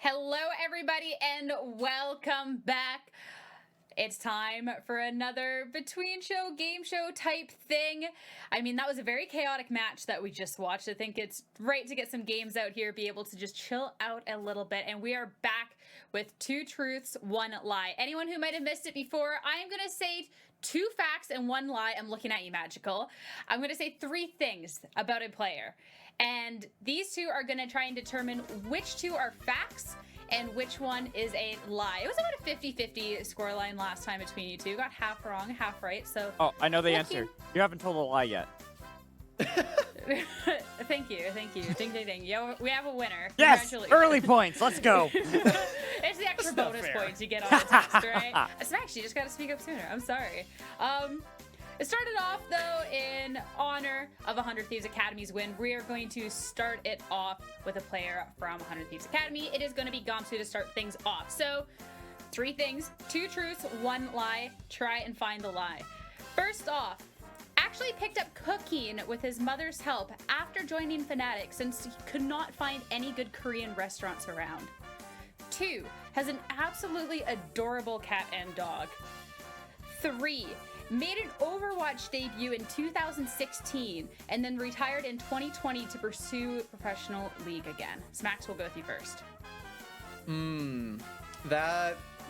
Hello, everybody, and welcome back. It's time for another between show, game show type thing. I mean, that was a very chaotic match that we just watched. I think it's right to get some games out here, be able to just chill out a little bit. And we are back with 2 truths, 1 lie. Anyone who might have missed it before, I'm going to say 2 facts and 1 lie. I'm looking at you, Magical. I'm going to say 3 things about a player. And these 2 are going to try and determine which 2 are facts and which one is a lie. It was about a 50-50 scoreline last time between you 2. Got half wrong, half right. So oh, I know the answer. You haven't told a lie yet. Thank you. Ding, ding, ding. Yo, we have a winner. Yes, early points. Let's go. It's the extra bonus points you get on the test, right? Smash, you just got to speak up sooner. I'm sorry. It started off, though, in honor of 100 Thieves Academy's win. We are going to start it off with a player from 100 Thieves Academy. It is going to be Gamsu to start things off. So, 3 things, 2 truths, 1 lie. Try and find the lie. First off, actually picked up cooking with his mother's help after joining Fnatic since he could not find any good Korean restaurants around. 2, has an absolutely adorable cat and dog. 3, made an Overwatch debut in 2016 and then retired in 2020 to pursue professional league again. Smax, will go with you first.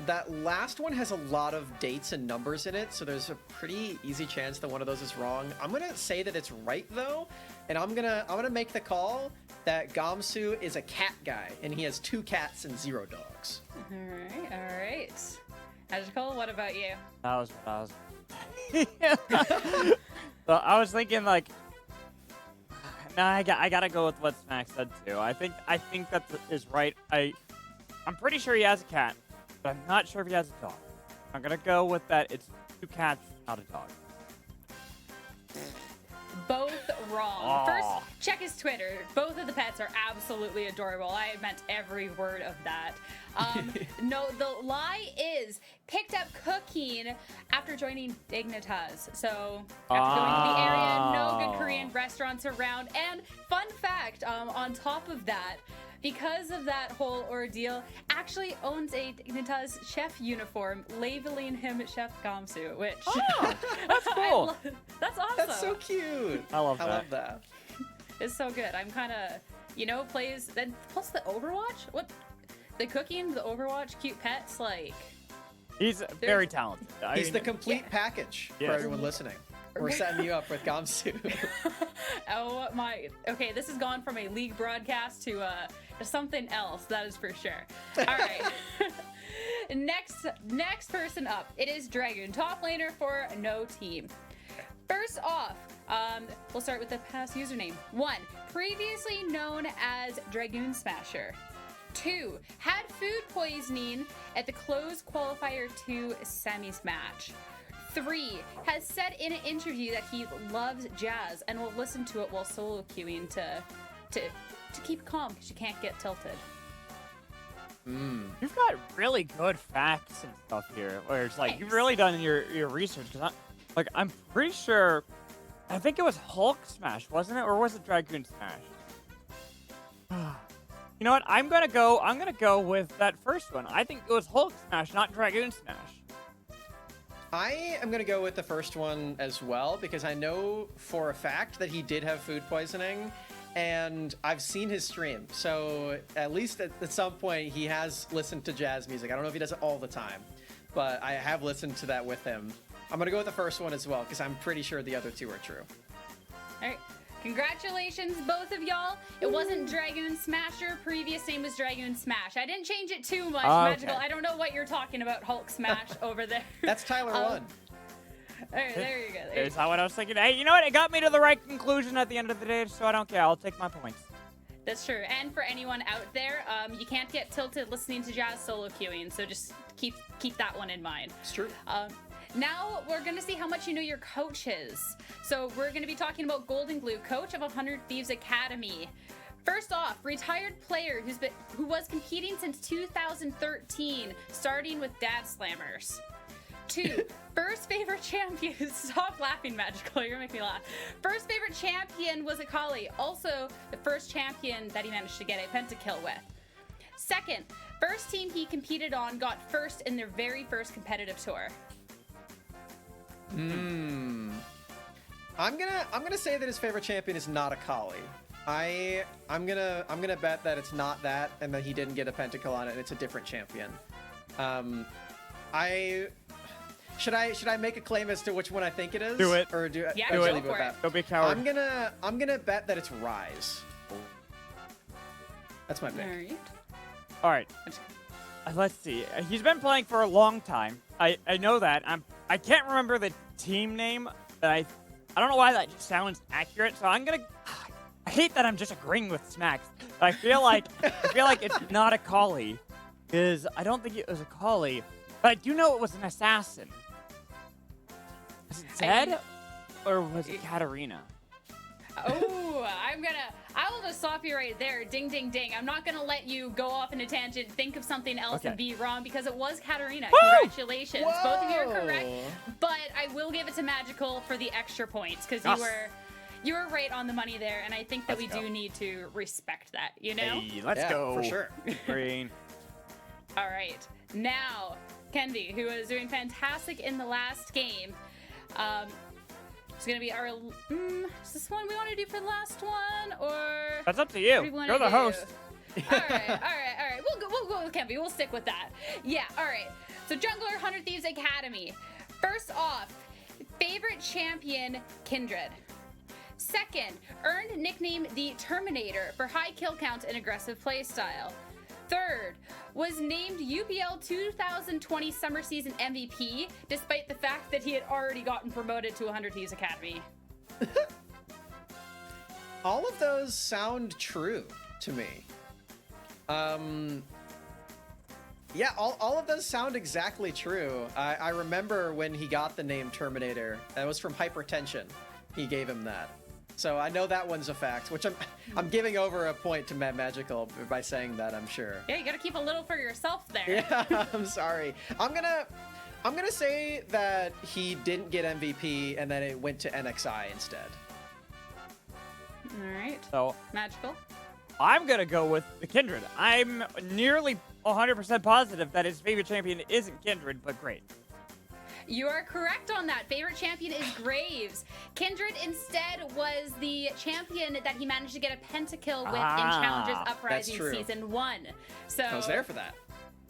That last one has a lot of dates and numbers in it, so there's a pretty easy chance that one of those is wrong. I'm gonna say that it's right though, and I'm gonna make the call that Gamsu is a cat guy and he has 2 cats and 0 dogs. All right. Magical, what about you? That was what I was. So I was thinking like, no, I gotta go with what Smack said too. I think that is right. I'm pretty sure he has a cat, but I'm not sure if he has a dog. I'm gonna go with that. It's 2 cats, not a dog. Both wrong. First, check his Twitter. Both of the pets are absolutely adorable. I meant every word of that. No, the lie is picked up cooking after joining Dignitas. So after going to the area, no good Korean restaurants around. And fun fact, on top of that, because of that whole ordeal, actually owns a Dignitas chef uniform, labeling him Chef Gamsu, which... Oh, that's cool. That's awesome. That's so cute. I love that. It's so good. I'm kind of, plays... Then plus the Overwatch? What? The cooking, the Overwatch, cute pets, like... He's very talented. He's the complete package for everyone listening. We're setting you up with Gamsu. Oh my... Okay, this has gone from a league broadcast to something else, that is for sure. All right. Next person up. It is Dragoon, top laner for no team. First off, we'll start with the past username. 1, previously known as Dragoon Smasher. 2, had food poisoning at the closed qualifier 2 semis match. 3, has said in an interview that he loves jazz and will listen to it while solo queuing to keep calm because you can't get tilted. You've got really good facts and stuff here, where it's like Thanks. you've really done your research. Cause I'm pretty sure. I think it was Hulk Smash, wasn't it, or was it Dragoon Smash? You know what? I'm gonna go with that first one. I think it was Hulk Smash, not Dragoon Smash. I am going to go with the first one as well, because I know for a fact that he did have food poisoning, and I've seen his stream. So at least at some point, he has listened to jazz music. I don't know if he does it all the time, but I have listened to that with him. I'm going to go with the first one as well, because I'm pretty sure the other 2 are true. All right. Congratulations, both of y'all. It wasn't Dragoon Smasher. Previous name was Dragoon Smash. I didn't change it too much, Magical. I don't know what you're talking about, Hulk Smash over there. That's Tyler 1. All right, there you go. Is that what I was thinking? Hey, you know what? It got me to the right conclusion at the end of the day, so I don't care. I'll take my points. That's true. And for anyone out there, you can't get tilted listening to jazz solo queuing, so just keep that one in mind. It's true. Now we're going to see how much you know your coaches. So we're going to be talking about Golden Glue, coach of 100 Thieves Academy. First off, retired player who was competing since 2013, starting with Dad Slammers. 2, first favorite champion. Stop laughing, Magical. You're making me laugh. First favorite champion was Akali, also the first champion that he managed to get a pentakill with. Second, first team he competed on got first in their very first competitive tour. I'm gonna say that his favorite champion is not Akali. I'm gonna bet that it's not that, and that he didn't get a pentakill on it, and it's a different champion. Should I make a claim as to which one I think it is? Do it. Or do Yeah, I go just leave it for with it. that? Don't be a coward. I'm gonna bet that it's Rise. That's my pick. All right. All right. Let's see. He's been playing for a long time. I know that. I can't remember the team name, but I don't know why that just sounds accurate. So I'm gonna. I hate that I'm just agreeing with Smacks. But I feel like it's not Akali, because I don't think it was Akali, but I do know it was an assassin. Was it Zed, or was it Katarina? Oh, I will just stop you right there. Ding, ding, ding. I'm not going to let you go off in a tangent, think of something else, and be wrong, because it was Katarina. Woo! Congratulations. Both of you are correct, but I will give it to Magical for the extra points, because you were right on the money there, and I think that we do need to respect that, you know? Hey, let's Yeah, go. for sure. Green. All right. Now, Kendi, who was doing fantastic in the last game, it's going to be our... is this one we want to do for the last one, or... That's up to what do you. we wanna You're the do? host. All right. We'll go with Kempi. We'll stick with that. Yeah, all right. So Jungler, 100 Thieves Academy. First off, favorite champion, Kindred. Second, earned nickname the Terminator for high kill count and aggressive playstyle. Third, was named UPL 2020 Summer Season MVP, despite the fact that he had already gotten promoted to 100 Thieves Academy. All of those sound true to me. Yeah, all of those sound exactly true. I remember when he got the name Terminator. That was from Hypertension. He gave him that. So I know that one's a fact, which I'm giving over a point to Mad Magical by saying that, I'm sure. Yeah, you gotta keep a little for yourself there. Yeah, I'm sorry. I'm gonna say that he didn't get MVP and then it went to NXI instead. All right. So Magical. I'm gonna go with the Kindred. I'm nearly 100% positive that his favorite champion isn't Kindred, but great. You are correct on that. Favorite champion is Graves. Kindred instead was the champion that he managed to get a pentakill with in Challenges Uprising true. Season 1. So I was there for that.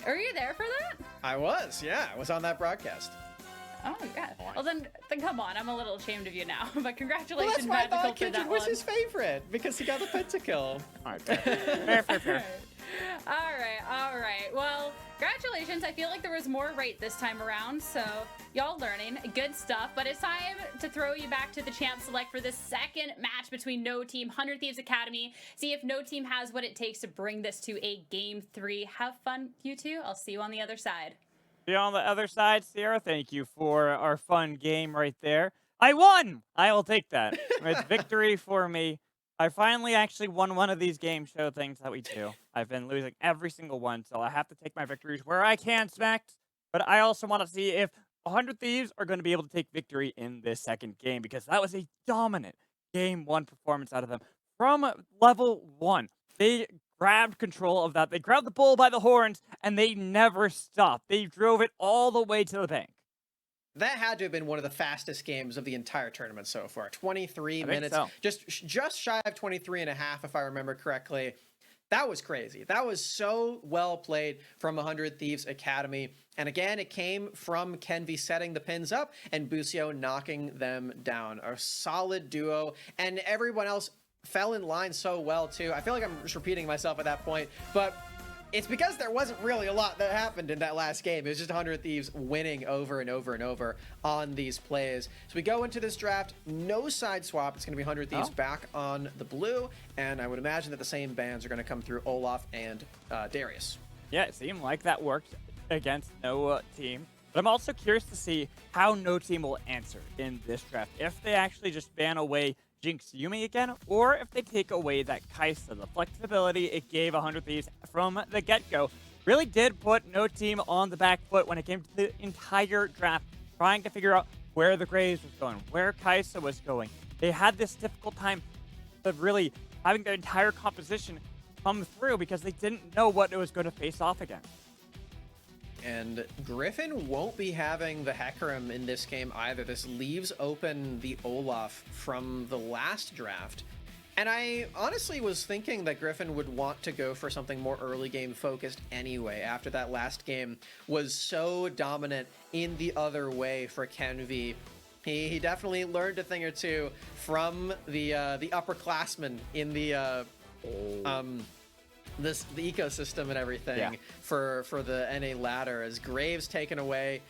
Are you there for that? I was, yeah. I was on that broadcast. Oh yeah. Well then come on. I'm a little ashamed of you now. But Well, congratulations, that's why I Magical, thought for Kindred that was one. his favorite, because he got the pentakill. All right, fair. All right. Well, congratulations. I feel like there was more right this time around, so y'all learning. Good stuff. But it's time to throw you back to the champ select for the second match between No Team, 100 Thieves Academy. See if No Team has what it takes to bring this to a Game 3. Have fun, you two. I'll see you on the other side. See you on the other side, Sierra. Thank you for our fun game right there. I won! I will take that. It's victory for me. I finally actually won one of these game show things that we do. I've been losing every single one, so I have to take my victories where I can, Smacks. But I also want to see if 100 Thieves are going to be able to take victory in this second game, because that was a dominant Game 1 performance out of them. From level 1, they grabbed control of that. They grabbed the bull by the horns, and they never stopped. They drove it all the way to the bank. That had to have been one of the fastest games of the entire tournament so far. 23 minutes. so. Just shy of 23 and a half, if I remember correctly. That was crazy. That was so well played from 100 Thieves Academy. And again, it came from Kenvi setting the pins up and Busio knocking them down. A solid duo. And everyone else fell in line so well, too. I feel like I'm just repeating myself at that point. But it's because there wasn't really a lot that happened in that last game. It was just 100 Thieves winning over and over and over on these plays. So we go into this draft, no side swap. It's going to be 100 Thieves back on the blue. And I would imagine that the same bans are going to come through Olaf and Darius. Yeah, it seemed like that worked against no team. But I'm also curious to see how no team will answer in this draft. If they actually just ban away Jinx Yumi again, or if they take away that Kaisa. The flexibility it gave 100 Thieves from the get-go really did put no team on the back foot when it came to the entire draft, trying to figure out where the Graves was going, where Kaisa was going. They had this difficult time of really having their entire composition come through because they didn't know what it was going to face off against. And Griffin won't be having the Hecarim in this game either. This leaves open the Olaf from the last draft. And I honestly was thinking that Griffin would want to go for something more early game focused anyway, after that last game was so dominant in the other way for Kenvi. He definitely learned a thing or two from the upperclassmen in the ecosystem and everything for the NA ladder, as Graves taken away.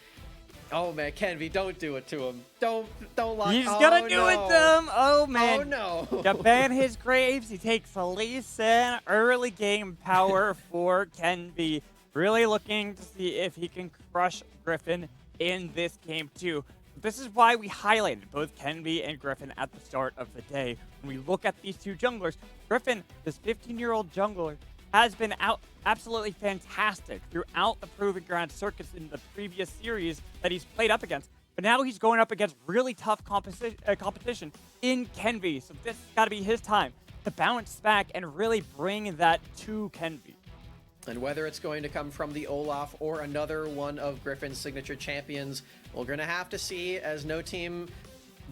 Oh man, Kenvi, don't do it to him. Don't lock. He's gonna do it to him. Oh man. Oh no. To ban his Graves, he takes a Lee Sin. Early game power for Kenvi. Really looking to see if he can crush Griffin in this game too. This is why we highlighted both Kenvi and Griffin at the start of the day. When we look at these two junglers, Griffin, this 15-year-old jungler, has been absolutely fantastic throughout the Proving Ground circuits in the previous series that he's played up against. But now he's going up against really tough competition in Kenvi. So this has got to be his time to bounce back and really bring that to Kenvi. And whether it's going to come from the Olaf or another one of Griffin's signature champions, we're going to have to see, as no team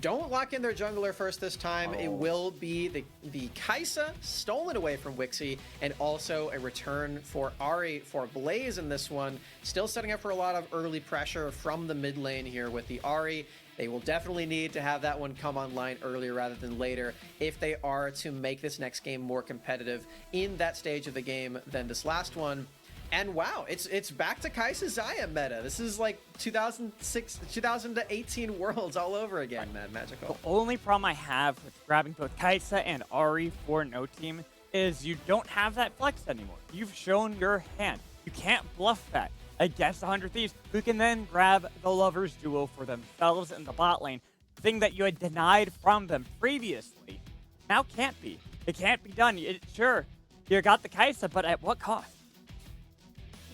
don't lock in their jungler first this time. It will be the Kai'Sa stolen away from Wixie, and also a return for Ahri for Blaze in this one. Still setting up for a lot of early pressure from the mid lane here with the Ahri. They will definitely need to have that one come online earlier rather than later if they are to make this next game more competitive in that stage of the game than this last one. And wow, it's back to Kai'Sa Xayah meta. This is like 2018 Worlds all over again, man. Magical. The only problem I have with grabbing both Kai'Sa and Ahri for no team is you don't have that flex anymore. You've shown your hand. You can't bluff that against 100 Thieves, who can then grab the Lovers duo for themselves in the bot lane, thing that you had denied from them previously. Now can't be. It can't be done. Sure, you got the Kai'Sa, but at what cost?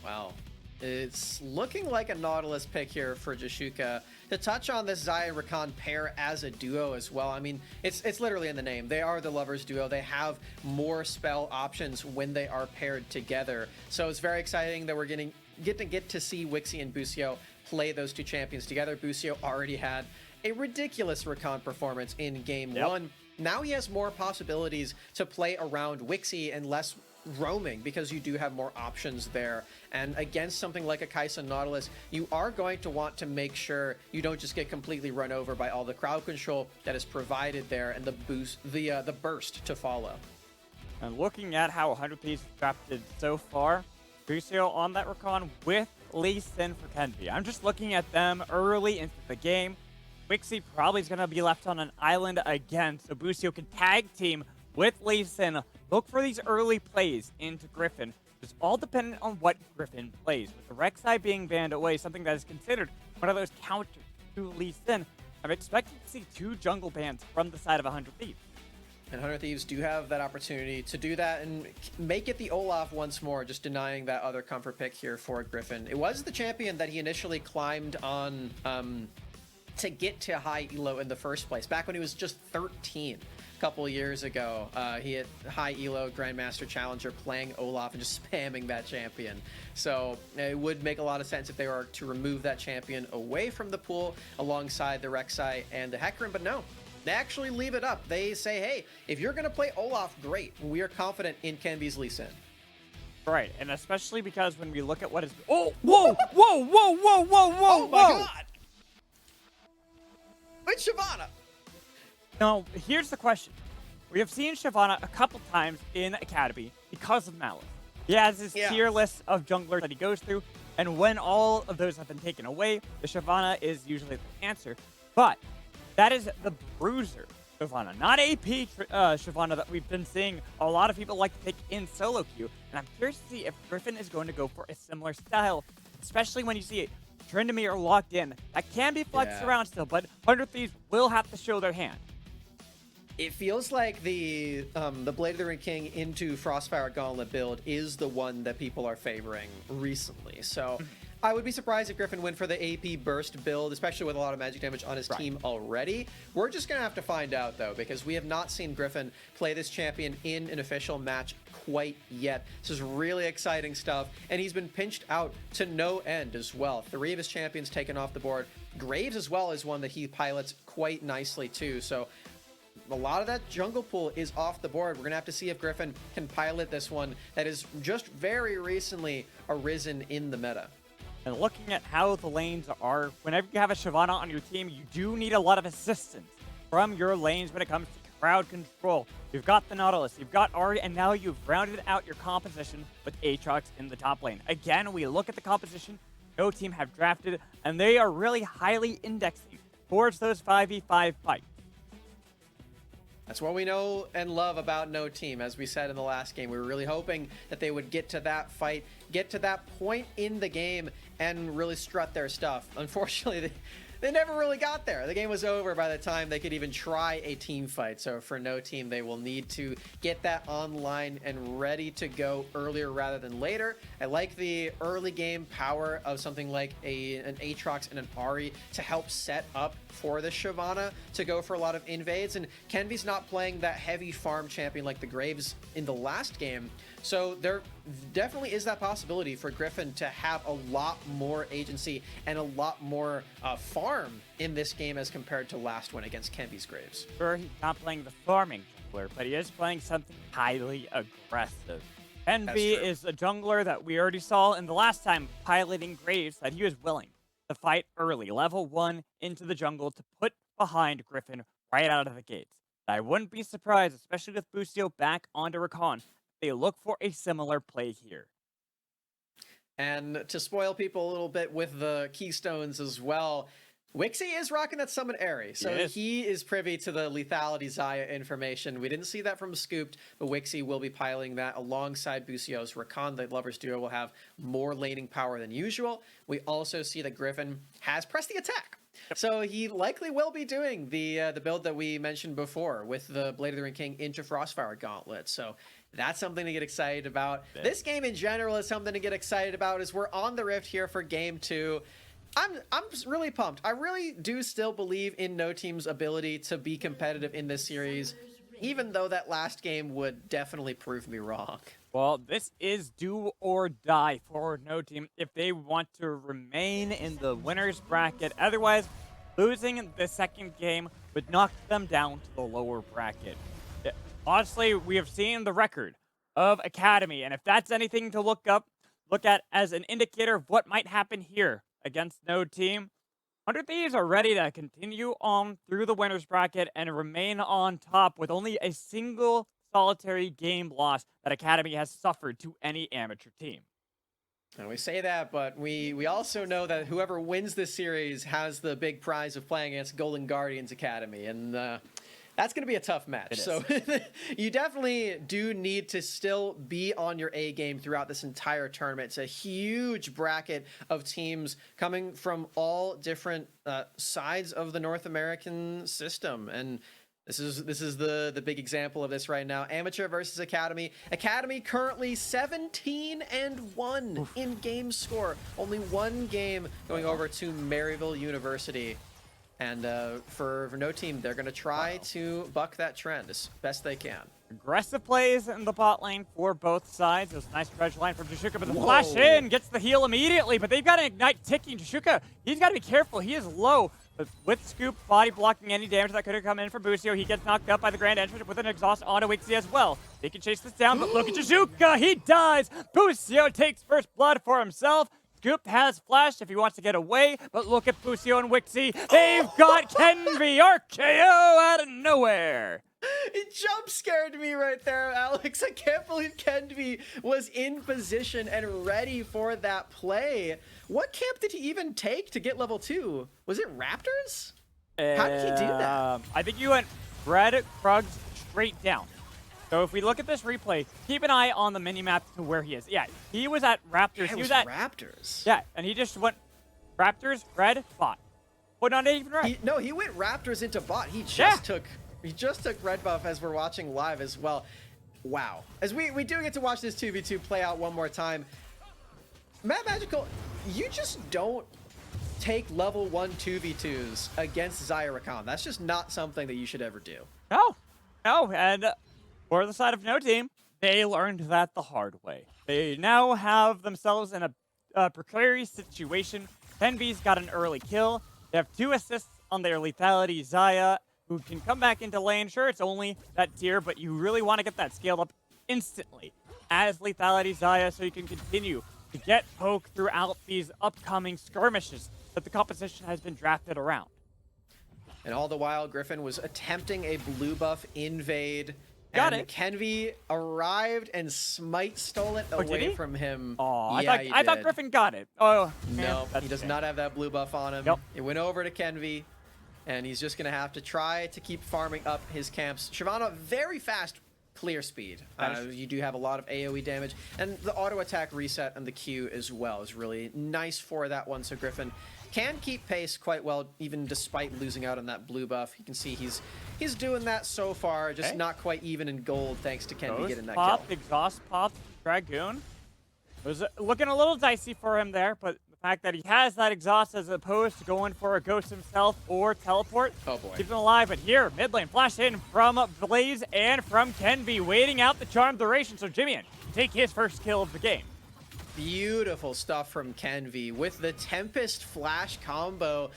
Wow. It's looking like a Nautilus pick here for Jashuka. To touch on this Xayah and Rakan pair as a duo as well, I mean, it's literally in the name. They are the Lovers duo. They have more spell options when they are paired together. So it's very exciting that we're get to see Wixie and Busio play those two champions together. Busio already had a ridiculous Rakan performance in game one. Now he has more possibilities to play around Wixie and less roaming, because you do have more options there. And against something like a Kai'Sa Nautilus, you are going to want to make sure you don't just get completely run over by all the crowd control that is provided there and the burst to follow. And looking at how 100 Thieves drafted so far, Busio on that Rakan with Lee Sin for Kenvi. I'm just looking at them early into the game. Wixie probably is going to be left on an island again, so Busio can tag team with Lee Sin. Look for these early plays into Griffin. It's all dependent on what Griffin plays. With the Rek'Sai being banned away, something that is considered one of those counters to Lee Sin, I'm expecting to see 2 jungle bans from the side of 100 Thieves. And 100 Thieves do have that opportunity to do that and make it the Olaf once more, just denying that other comfort pick here for Griffin. It was the champion that he initially climbed on to get to high elo in the first place, back when he was just 13. A couple years ago, he had high elo Grandmaster Challenger playing Olaf and just spamming that champion. So it would make a lot of sense if they were to remove that champion away from the pool alongside the Rek'Sai and the Hecarim, but no. They actually leave it up. They say, hey, if you're going to play Olaf, great. We are confident in Kenvi's Lee Sin. Right, and especially because when we look at what is... Oh, whoa, whoa, whoa, whoa, whoa, whoa, oh my God! It's Shyvana! No, here's the question. We have seen Shyvana a couple times in Academy because of Malice. He has his tier list of junglers that he goes through, and when all of those have been taken away, the Shyvana is usually the answer. But that is the bruiser Shyvana, not AP Shyvana that we've been seeing a lot of people like to take in solo queue. And I'm curious to see if Griffin is going to go for a similar style, especially when you see it. Tryndamere locked in. That can be flexed around still, but 100 Thieves will have to show their hand. It feels like the Blade of the Ring King into Frostfire Gauntlet build is the one that people are favoring recently. So I would be surprised if Griffin went for the AP burst build, especially with a lot of magic damage on his team already. We're just going to have to find out, though, because we have not seen Griffin play this champion in an official match quite yet. This is really exciting stuff, and he's been pinched out to no end as well. 3 of his champions taken off the board. Graves as well is one that he pilots quite nicely too, so a lot of that jungle pool is off the board. We're gonna have to see if Griffin can pilot this one that is just very recently arisen in the meta. And looking at how the lanes are, whenever you have a Shyvana on your team, you do need a lot of assistance from your lanes when it comes to crowd control. You've got the Nautilus, you've got Ahri, and now you've rounded out your composition with Aatrox in the top lane. Again, we look at the composition no team have drafted, and they are really highly indexing towards those 5v5 fights. That's what we know and love about no team. As we said in the last game, we were really hoping that they would get to that fight, get to that point in the game, and really strut their stuff. Unfortunately, they never really got there. The game was over by the time they could even try a team fight. So for no team, they will need to get that online and ready to go earlier rather than later. I like the early game power of something like an Aatrox and an Ahri to help set up for the Shyvana to go for a lot of invades. And Kenvy's not playing that heavy farm champion like the Graves in the last game. So there definitely is that possibility for Griffin to have a lot more agency and a lot more farm in this game as compared to last one against Kenvy's Graves. Sure, he's not playing the farming jungler, but he is playing something highly aggressive. Kenvy is a jungler that we already saw in the last time piloting Graves that he was willing to fight early, level 1 into the jungle to put behind Griffin right out of the gates. I wouldn't be surprised, especially with Boostio back onto Rakan, they look for a similar play here. And to spoil people a little bit with the keystones as well, Wixie is rocking that summon Aerie, so he is privy to the lethality Xayah information. We didn't see that from Scooped, but Wixie will be piloting that alongside Boostio's Rakan. The Lovers duo will have more laning power than usual. We also see that Griffin has pressed the attack. So he likely will be doing the build that we mentioned before with the Blade of the Ring King into Frostfire Gauntlet. So that's something to get excited about. This game in general is something to get excited about as we're on the Rift here for Game 2. I'm really pumped. I really do still believe in No Team's ability to be competitive in this series, even though that last game would definitely prove me wrong. Well, this is do or die for No Team if they want to remain in the winner's bracket. Otherwise, losing the second game would knock them down to the lower bracket. Honestly, we have seen the record of Academy, and if that's anything to look at as an indicator of what might happen here against No Team, 100 Thieves are ready to continue on through the winner's bracket and remain on top with only a single solitary game loss that Academy has suffered to any amateur team. And we say that, but we also know that whoever wins this series has the big prize of playing against Golden Guardians Academy, and that's going to be a tough match. So you definitely do need to still be on your A game throughout this entire tournament. It's a huge bracket of teams coming from all different sides of the North American system. And this is the big example of this right now. Amateur versus Academy. Academy currently 17-1 in game score. Only one game going over to Maryville University. And for No Team, they're going to try to buck that trend as best they can. Aggressive plays in the bot lane for both sides. It was a nice dredge line from Jashuka, but the flash in gets the heal immediately. But they've got an Ignite ticking. Jashuka, he's got to be careful. He is low. But with Scoop body blocking any damage that could have come in for Boostio, he gets knocked up by the Grand Entrance with an exhaust onto Wixie as well. They can chase this down, but look at Jashuka. He dies. Boostio takes first blood for himself. Scoop has flash if he wants to get away, but look at Boostio and Wixie. They've got Kenvy RKO out of nowhere. It jump scared me right there, Alex. I can't believe Kenvy was in position and ready for that play. What camp did he even take to get level 2? Was it Raptors? How did he do that? I think you went Red Krugs straight down. So if we look at this replay, keep an eye on the minimap to where he is. Yeah, he was at Raptors. Yeah, he was at Raptors. Yeah, and he just went Raptors, red, bot. But not even red. He went Raptors into bot. He just took red buff as we're watching live as well. Wow. As we do get to watch this 2v2 play out one more time. Matt Magical, you just don't take level 1 2v2s against Xayah Rakan. That's just not something that you should ever do. No, and for the side of no team, they learned that the hard way. They now have themselves in a precarious situation. Kenvy's got an early kill. They have 2 assists on their lethality Xayah, who can come back into lane. Sure, it's only that tier, but you really want to get that scaled up instantly as lethality Xayah so you can continue to get poke throughout these upcoming skirmishes that the competition has been drafted around. And all the while, Griffin was attempting a blue buff invade. Got and it. Kenvy arrived and Smite stole it away from him. Oh, yeah, I thought Griffin got it. Oh, no, man, he does not have that blue buff on him. Yep. It went over to Kenvy, and he's just going to have to try to keep farming up his camps. Shyvana, very fast clear speed. You do have a lot of AoE damage, and the auto attack reset and the Q as well is really nice for that one. So Griffin can keep pace quite well, even despite losing out on that blue buff. You can see he's doing that so far, just not quite even in gold thanks to Kenvy getting that kill. Exhaust pop, Dragoon. It was looking a little dicey for him there, but the fact that he has that exhaust as opposed to going for a ghost himself or teleport keeps him alive. But here, mid lane, flash in from Blaze and from Kenvy, waiting out the charm duration so Jimmy can take his first kill of the game. Beautiful stuff from Kenvy with the Tempest Flash combo,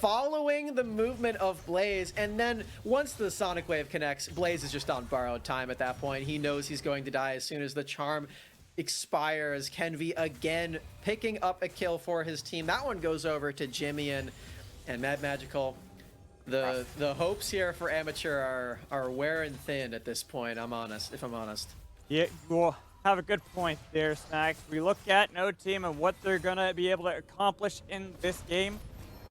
following the movement of Blaze, and then once the Sonic Wave connects, Blaze is just on borrowed time at that point. He knows he's going to die as soon as the charm expires. Kenvy again picking up a kill for his team. That one goes over to Jimmy and Mad Magical. The hopes here for Amateur are wearing thin at this point, if I'm honest. Yeah, well, have a good point there, Snacks. We look at no team and what they're going to be able to accomplish in this game.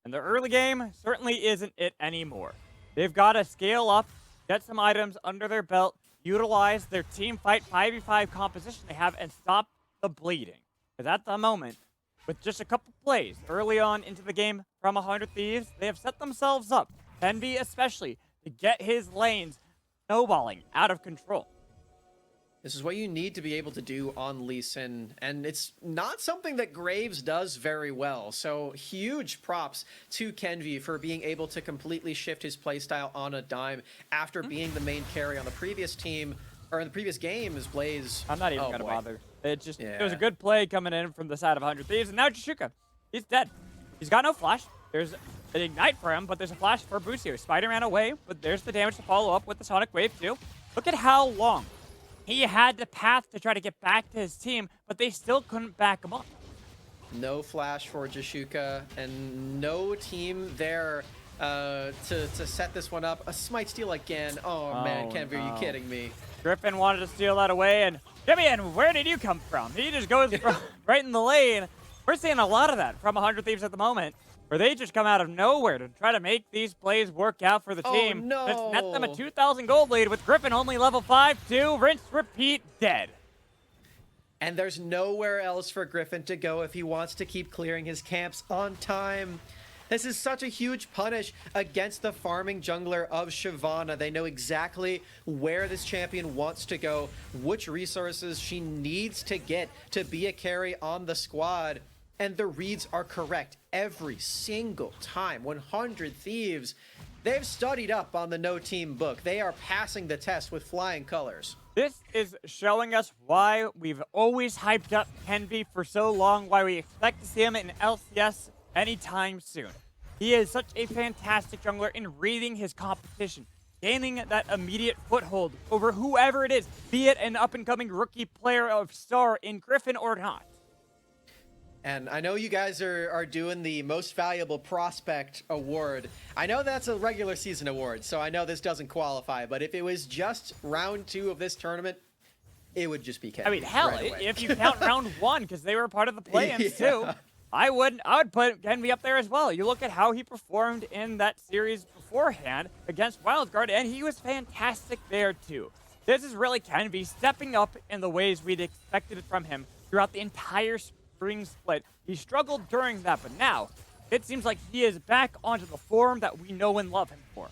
And the early game certainly isn't it anymore. They've got to scale up, get some items under their belt, utilize their team fight 5v5 composition they have, and stop the bleeding. Because at the moment, with just a couple plays early on into the game from 100 Thieves, they have set themselves up, Kenvy especially, to get his lanes snowballing out of control. This is what you need to be able to do on Lee Sin, and it's not something that Graves does very well. So huge props to Kenvy for being able to completely shift his playstyle on a dime after being the main carry on the previous team, or in the previous game as Blaze. I'm not even going to bother. It was a good play coming in from the side of 100 Thieves, and now Jashuka, he's dead. He's got no flash. There's an ignite for him, but there's a flash for Busio. Spider ran away, but there's the damage to follow up with the Sonic Wave too. Look at how long he had the path to try to get back to his team, but they still couldn't back him up. No flash for Jashuka, and no team there to set this one up. A Smite steal again. Oh man, Kenvy, are you kidding me? Griffin wanted to steal that away, and Jimmy, where did you come from? He just goes right in the lane. We're seeing a lot of that from 100 Thieves at the moment, where they just come out of nowhere to try to make these plays work out for the team. No. Let's net them a 2,000 gold lead with Griffin only level 5-2, rinse, repeat, dead. And there's nowhere else for Griffin to go if he wants to keep clearing his camps on time. This is such a huge punish against the farming jungler of Shyvana. They know exactly where this champion wants to go, which resources she needs to get to be a carry on the squad. And the reads are correct every single time. 100 Thieves, they've studied up on the no team book. They are passing the test with flying colors. This is showing us why we've always hyped up Kenvy for so long, why we expect to see him in LCS anytime soon. He is such a fantastic jungler in reading his competition, gaining that immediate foothold over whoever it is, be it an up-and-coming rookie player of star in Griffin or not. And I know you guys are doing the most valuable prospect award. I know that's a regular season award, so I know this doesn't qualify, but if it was just round 2 of this tournament, it would just be Kenvy. I mean, hell, right away. if you count round 1, because they were part of the play-ins too, I would put Kenvy up there as well. You look at how he performed in that series beforehand against Wildcard, and he was fantastic there too. This is really Kenvy stepping up in the ways we'd expected it from him throughout the entire spring split. He struggled during that, but now it seems like he is back onto the form that we know and love him for.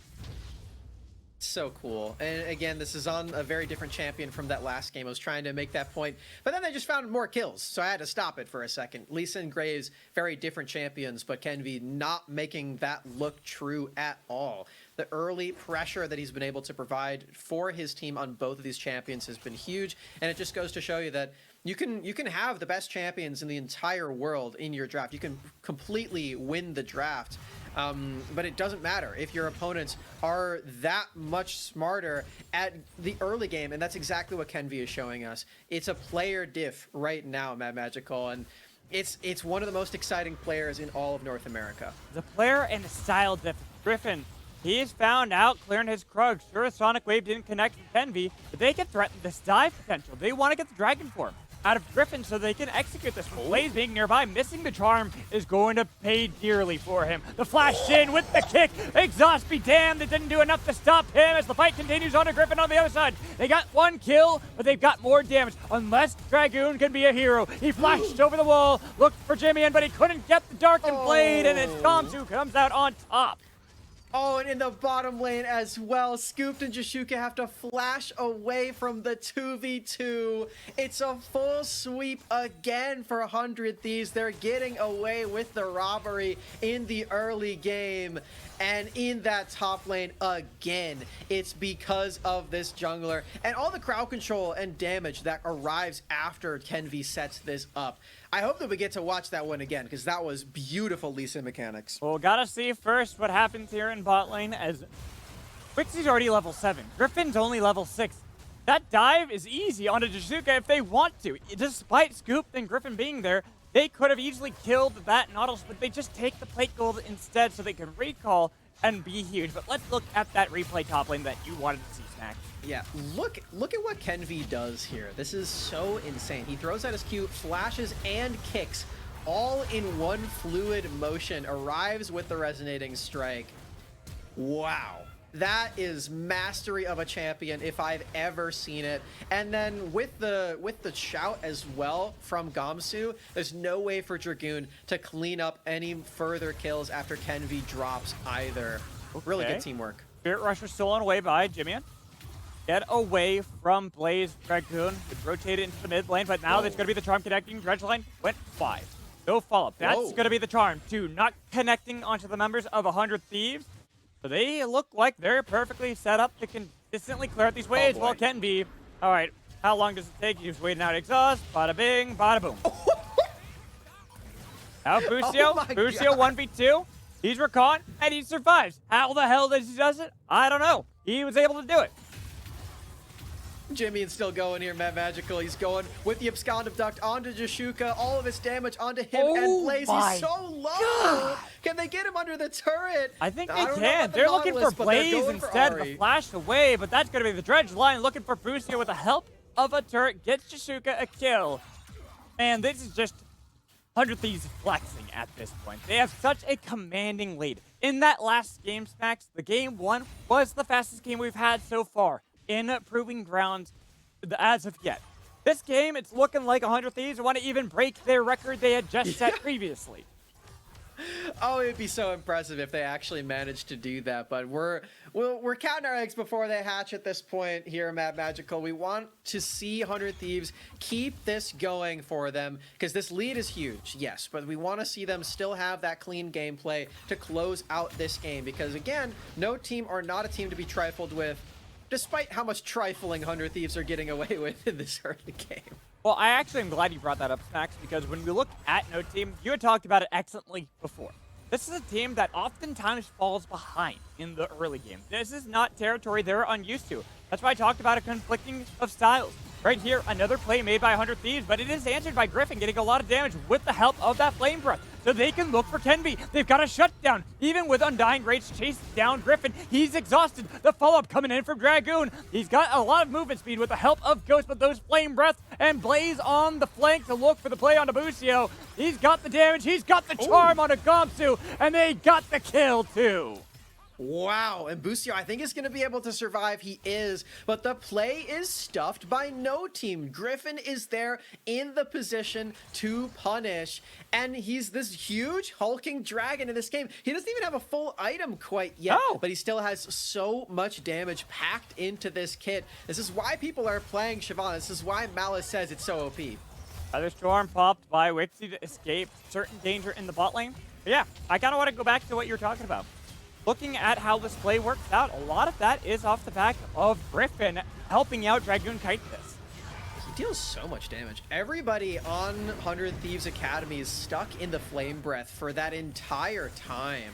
So cool. And again, this is on a very different champion from that last game. I was trying to make that point, but then they just found more kills, so I had to stop it for a second. Lisa and Graves, very different champions, but Kenvi not making that look true at all. The early pressure that he's been able to provide for his team on both of these champions has been huge, and it just goes to show you that you can have the best champions in the entire world in your draft. You can completely win the draft. But it doesn't matter if your opponents are that much smarter at the early game, and that's exactly what Kenvi is showing us. It's a player diff right now, Mad Magical, and it's one of the most exciting players in all of North America. The player and the style diff. Griffin, he's found out clearing his Krug. Sure, Sonic Wave didn't connect with Kenvi, but they can threaten this dive potential. They want to get the Dragon Form out of Griffin so they can execute this. Blaze being nearby, missing the charm is going to pay dearly for him. The flash in with the kick. Exhaust be damned, it didn't do enough to stop him as the fight continues on to Griffin on the other side. They got one kill, but they've got more damage. Unless Dragoon can be a hero. He flashed over the wall, looked for Jimmy, but he couldn't get the Darkened Blade, and it's Kamsu comes out on top. Oh, and in the bottom lane as well, Scooped and Jashuka have to flash away from the 2v2. It's a full sweep again for 100 Thieves. They're getting away with the robbery in the early game. And in that top lane again, it's because of this jungler and all the crowd control and damage that arrives after Kenvi sets this up. I hope that we get to watch that one again, because that was beautiful Lisa mechanics. Well, gotta see first what happens here in bot lane, as Wixie's already level 7. Griffin's only level 6. That dive is easy onto Jashuka if they want to. Despite Scoop and Griffin being there, they could have easily killed that Nautilus, but they just take the plate gold instead so they can recall and be huge. But let's look at that replay top lane that you wanted to see, Snack. Yeah, look at what Kenvi does here. This is so insane. He throws out his Q, flashes and kicks all in one fluid motion, arrives with the resonating strike. Wow. That is mastery of a champion if I've ever seen it. And then with the shout as well from Gamsu, there's no way for Dragoon to clean up any further kills after Kenvi drops either. Okay. Really good teamwork. Spirit Rusher stolen away by Jimmy. Get away from Blaze Dragoon. It's rotated into the mid lane, but now there's going to be the charm connecting. Dredge line went 5. No follow-up. That's going to be the charm, too. Not connecting onto the members of 100 Thieves. So they look like they're perfectly set up to consistently clear out these waves. Well, can be. All right, how long does it take? He's waiting out exhaust. Bada bing, bada boom. Now Busio, Busio 1v2. He's recon, and he survives. How the hell does he does it? I don't know. He was able to do it. Jimmy is still going here, Mad Magical. He's going with the Abscond Abduct onto Jashuka. All of his damage onto him and Blaze. He's so low. God. Can they get him under the turret? I think they can. They're looking for Blaze instead of the flash away, but that's going to be the Dredge line looking for Busio with the help of a turret. Gets Jashuka a kill. And this is just 100 Thieves flexing at this point. They have such a commanding lead. In that last game, Snacks, the game 1 was the fastest game we've had so far in Proving Grounds as of yet. This game, it's looking like 100 Thieves want to even break their record they had just set previously. Oh, it'd be so impressive if they actually managed to do that, but we're counting our eggs before they hatch at this point here, Mad Magical. We want to see 100 Thieves keep this going for them, because this lead is huge, yes, but we want to see them still have that clean gameplay to close out this game, because again, no team are not a team to be trifled with, despite how much trifling 100 Thieves are getting away with in this early game. Well, I actually am glad you brought that up, Snacks, because when we look at No Team, you had talked about it excellently before. This is a team that oftentimes falls behind in the early game. This is not territory they're unused to. That's why I talked about a conflicting of styles. Right here, another play made by 100 Thieves, but it is answered by Griffin getting a lot of damage with the help of that Flame Breath. So they can look for Kenvi. They've got a shutdown. Even with Undying Rage chase down Griffin, he's exhausted. The follow-up coming in from Dragoon. He's got a lot of movement speed with the help of Ghost, but those Flame Breaths and Blaze on the flank to look for the play onto Busio. He's got the damage. He's got the charm onto Gamsu, and they got the kill too. Wow, and Busio, I think, is going to be able to survive. He is, but the play is stuffed by no team. Griffin is there in the position to punish, and he's this huge hulking dragon in this game. He doesn't even have a full item quite yet, but he still has so much damage packed into this kit. This is why people are playing Shyvana. This is why Malice says it's so OP. Other storm popped by Wixie to escape certain danger in the bot lane. But yeah, I kind of want to go back to what you're talking about. Looking at how this play works out, a lot of that is off the back of Griffin helping out Dragoon kite this. He deals so much damage. Everybody on 100 Thieves Academy is stuck in the Flame Breath for that entire time.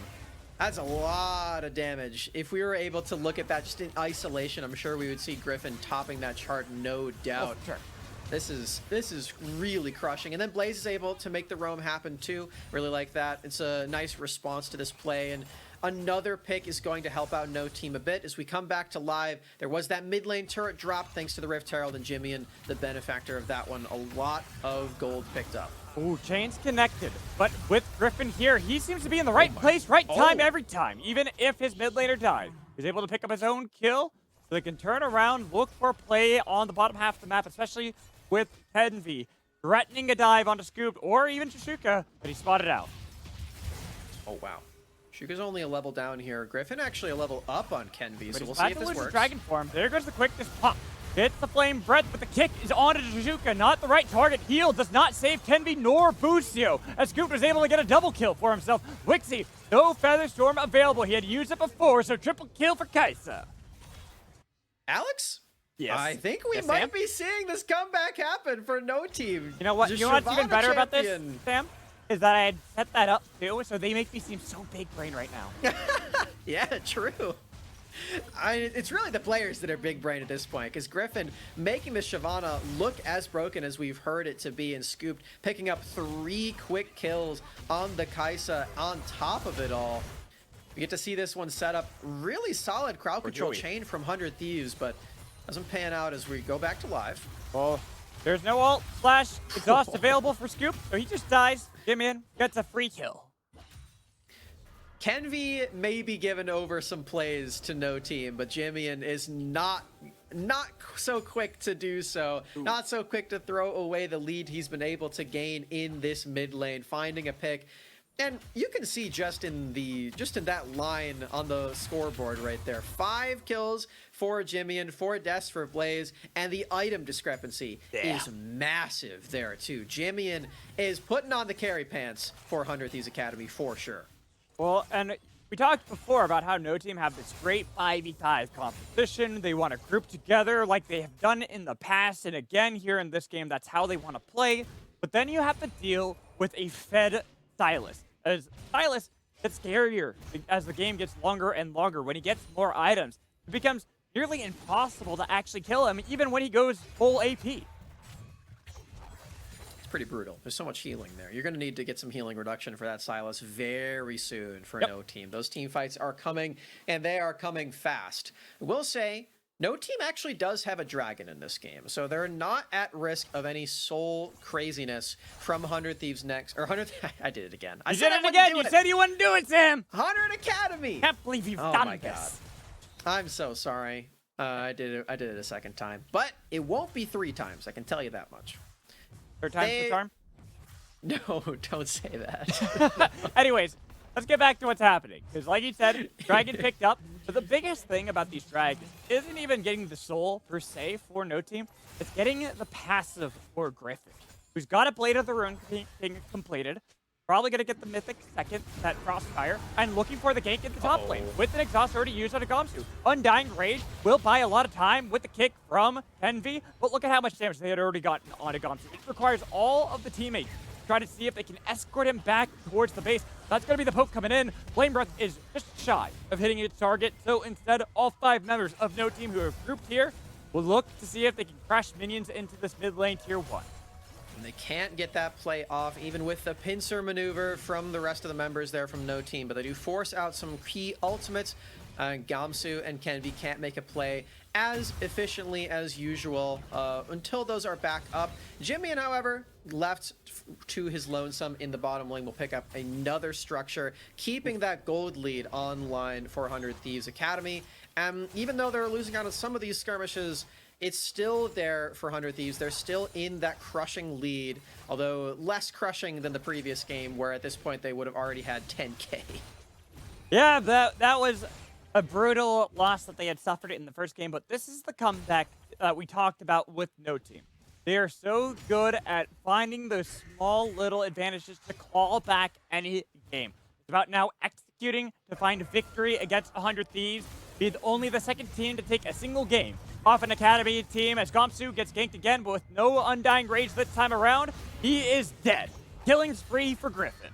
That's a lot of damage. If we were able to look at that just in isolation, I'm sure we would see Griffin topping that chart, no doubt. Oh, sure. This is really crushing. And then Blaze is able to make the roam happen too. Really like that. It's a nice response to this play. And another pick is going to help out No Team a bit. As we come back to live, there was that mid lane turret drop thanks to the Rift Herald, and Jimmy, and the benefactor of that one. A lot of gold picked up. Ooh, chains connected. But with Griffin here, he seems to be in the right place, right time every time. Even if his mid laner died, he's able to pick up his own kill. So they can turn around, look for play on the bottom half of the map, especially with Envy threatening a dive onto Scoop or even Shuka, but he spotted out. Oh, wow. Shuka's only a level down here. Griffin actually a level up on Kenvi, so we'll see if this works. Dragon form. There goes the quickness pop. Hits the flame breath, but the kick is onto Shuka. Not the right target. Heal does not save Kenvi nor Busio, as Scoop was able to get a double kill for himself. Wixie, no Feather Storm available. He had used it before, so triple kill for Kaisa. Alex? Yes. I think we might be seeing this comeback happen for No Team. You know what? You know what's even better about this, Sam? Is that I had set that up too, so they make me seem so big brain right now. Yeah, true. It's really the players that are big brain at this point, because Griffin making the Shyvana look as broken as we've heard it to be, and Scooped picking up 3 quick kills on the Kaisa on top of it all. We get to see this one set up. Really solid crowd control chain from 100 Thieves, but doesn't pan out as we go back to live. Well, there's no ult / exhaust available for Scoop, so he just dies. Jimmy gets a free kill. Kenvi may be given over some plays to No Team, but Jimian is not so quick to do so. Ooh. Not so quick to throw away the lead he's been able to gain in this mid lane, finding a pick. And you can see just in that line on the scoreboard right there, 5 kills for Jimian, 4 deaths for Blaze, and the item discrepancy is massive there too. Jimian is putting on the carry pants for 100 Thieves Academy for sure. Well, and we talked before about how No Team have this great 5v5 competition. They want to group together like they have done in the past, and again here in this game, that's how they want to play. But then you have to deal with a fed Sylas. As Sylas gets scarier as the game gets longer and longer. When he gets more items, it becomes nearly impossible to actually kill him, even when he goes full AP. It's pretty brutal. There's so much healing there. You're going to need to get some healing reduction for that Sylas very soon for No Team. Those team fights are coming, and they are coming fast. I will say, No Team actually does have a dragon in this game, so they're not at risk of any soul craziness from 100 Thieves next, or 100. I did it again. You did it again. You said you wouldn't do it, Sam. 100 Academy. Can't believe you've done this. God. I'm so sorry. I did it a second time, but it won't be 3 times. I can tell you that much. 3rd time's the charm. No, don't say that. Anyways, let's get back to what's happening. Because like you said, Dragon picked up. But the biggest thing about these dragons isn't even getting the soul, per se, for No Team. It's getting the passive for Griffin, who's got a Blade of the Rune King completed. Probably going to get the Mythic second, that Crossfire, and looking for the gank in the top lane. With an exhaust already used on a Gamsu. Undying Rage will buy a lot of time with the kick from Envy, but look at how much damage they had already gotten on a Gamsu. It requires all of the teammates try to see if they can escort him back towards the base. That's going to be the poke coming in. Flame Breath is just shy of hitting its target, so instead, all 5 members of No Team who are grouped here will look to see if they can crash minions into this mid lane tier 1. And they can't get that play off, even with the pincer maneuver from the rest of the members there from No Team, but they do force out some key ultimates. Gamsu and Kenvi can't make a play as efficiently as usual until those are back up. Jimmy, however, left to his lonesome in the bottom lane will pick up another structure, keeping that gold lead online for 100 Thieves Academy. Even though they're losing out on some of these skirmishes, it's still there for 100 Thieves. They're still in that crushing lead, although less crushing than the previous game, where at this point they would have already had 10k. Yeah, that was a brutal loss that they had suffered in the first game, but this is the comeback that we talked about with No Team. They are so good at finding those small little advantages to claw back any game. It's about now executing to find a victory against 100 Thieves, be only the second team to take a single game off an Academy team as Gamsu gets ganked again, but with no Undying Rage this time around. He is dead. Killing spree for Griffin.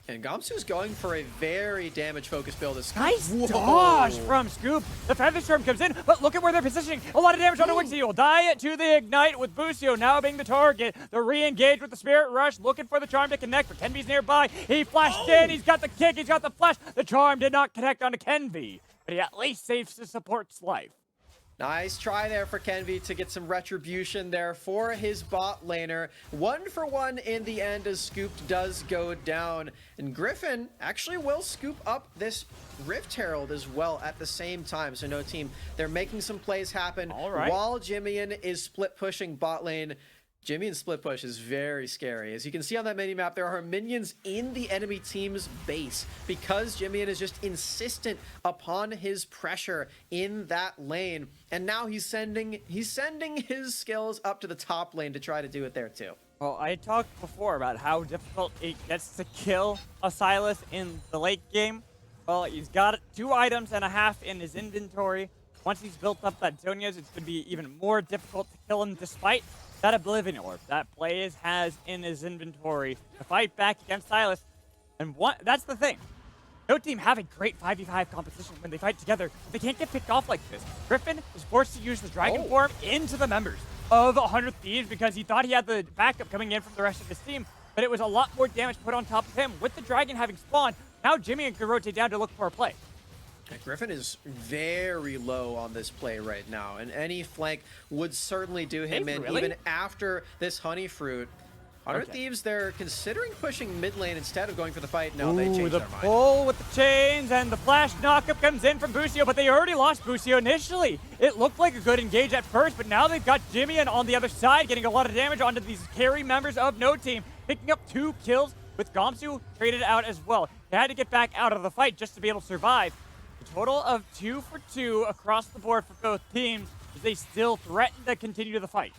And Gamsu's going for a very damage-focused build. Nice dodge from Scoop. The Featherstorm comes in, but look at where they're positioning. A lot of damage on the Wixie. He will die to the Ignite with Busio now being the target. The re-engage with the Spirit Rush, looking for the Charm to connect, but Kenvi's nearby. He flashed in, he's got the kick, he's got the flash. The Charm did not connect onto Kenvi, but he at least saves the support's life. Nice try there for Kenvi to get some retribution there for his bot laner. 1 for 1 in the end as Scoop does go down. And Griffin actually will scoop up this Rift Herald as well at the same time. So No Team, they're making some plays happen while Jimmian is split pushing bot lane. Jimmy's split push is very scary. As you can see on that mini-map, there are minions in the enemy team's base because Jimmian is just insistent upon his pressure in that lane. And now he's sending his skills up to the top lane to try to do it there too. Well, I talked before about how difficult it gets to kill a Sylas in the late game. Well, he's got 2 items and a half in his inventory. Once he's built up that Zonias, it's going to be even more difficult to kill him despite that Oblivion Orb that Blaze has in his inventory to fight back against Sylas. And that's the thing. No Team have a great 5v5 competition when they fight together, but they can't get picked off like this. Griffin is forced to use the Dragon form into the members of 100 Thieves because he thought he had the backup coming in from the rest of his team, but it was a lot more damage put on top of him. With the Dragon having spawned, now Jimmy can rotate down to look for a play. Griffin is very low on this play right now, and any flank would certainly do him in, even after this Honey Fruit. 100 Thieves, they're considering pushing mid lane instead of going for the fight. No, they changed their mind. The pull with the chains, and the flash knockup comes in from Busio, but they already lost Busio initially. It looked like a good engage at first, but now they've got Jimmy on the other side, getting a lot of damage onto these carry members of No Team, picking up 2 kills with Gamsu traded out as well. They had to get back out of the fight just to be able to survive. Total of 2 for 2 across the board for both teams as they still threaten to continue the fight.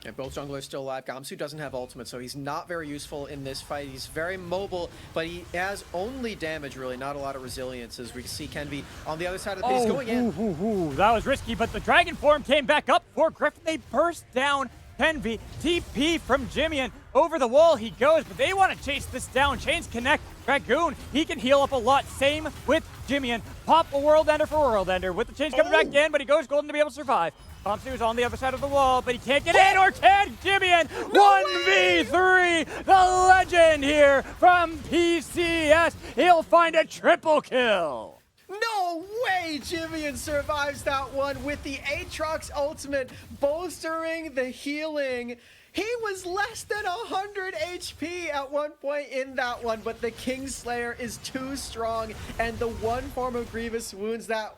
And both junglers still alive. Gamsu doesn't have ultimate, so he's not very useful in this fight. He's very mobile, but he has only damage, really, not a lot of resilience, as we see Kenvi on the other side of the piece going in. That was risky, but the Dragon form came back up for Griffin. They burst down Kenvi. TP from Jimmian. Over the wall he goes, but they want to chase this down. Chains connect. Dragoon, he can heal up a lot. Same with Jimmian. Pop a World Ender for World Ender with the chains coming back in, but he goes golden to be able to survive. Gamsu is on the other side of the wall, but he can't get in, or can Jimmian? 1v3, the legend here from PCS. He'll find a triple kill. No way Jimmian survives that one with the Aatrox ultimate, bolstering the healing. He was less than 100 HP at one point in that one, but the Kingslayer is too strong, and the one form of Grievous Wounds that